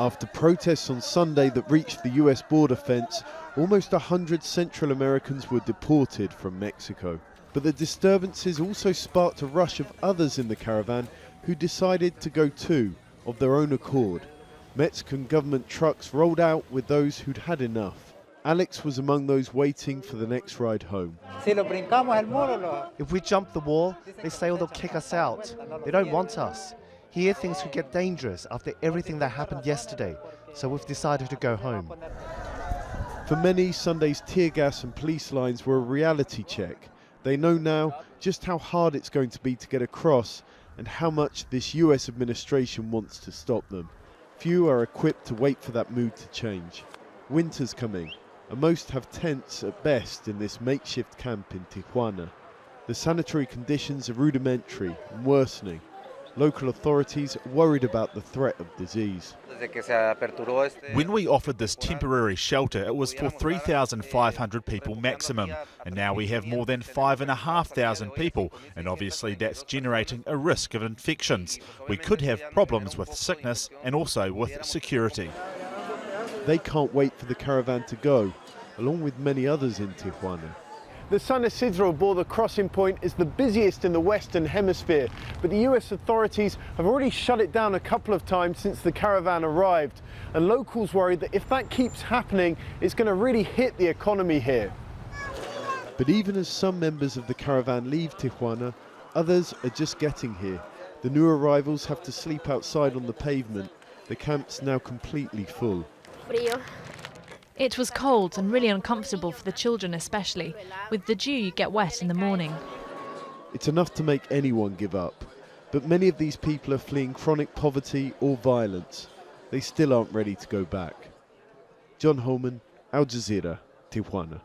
After protests on Sunday that reached the US border fence, almost 100 Central Americans were deported from Mexico. But the disturbances also sparked a rush of others in the caravan who decided to go too, of their own accord. Mexican government trucks rolled out with those who'd had enough. Alex was among those waiting for the next ride home. If we jump the wall, they say they'll kick us out. They don't want us. Here things could get dangerous after everything that happened yesterday, so we've decided to go home. For many, Sunday's tear gas and police lines were a reality check. They know now just how hard it's going to be to get across and how much this US administration wants to stop them. Few are equipped to wait for that mood to change. Winter's coming, and most have tents at best in this makeshift camp in Tijuana. The sanitary conditions are rudimentary and worsening. Local authorities are worried about the threat of disease. When we offered this temporary shelter, it was for 3,500 people maximum, and now we have more than 5,500 people, and obviously that's generating a risk of infections. We could have problems with sickness and also with security. They can't wait for the caravan to go, along with many others in Tijuana. The San Isidro border crossing point is the busiest in the Western Hemisphere, but the US authorities have already shut it down a couple of times since the caravan arrived, and locals worry that if that keeps happening, it's going to really hit the economy here. But even as some members of the caravan leave Tijuana, others are just getting here. The new arrivals have to sleep outside on the pavement. The camp's now completely full. It was cold and really uncomfortable for the children especially. With the dew you get wet in the morning. It's enough to make anyone give up. But many of these people are fleeing chronic poverty or violence. They still aren't ready to go back. John Holman, Al Jazeera, Tijuana.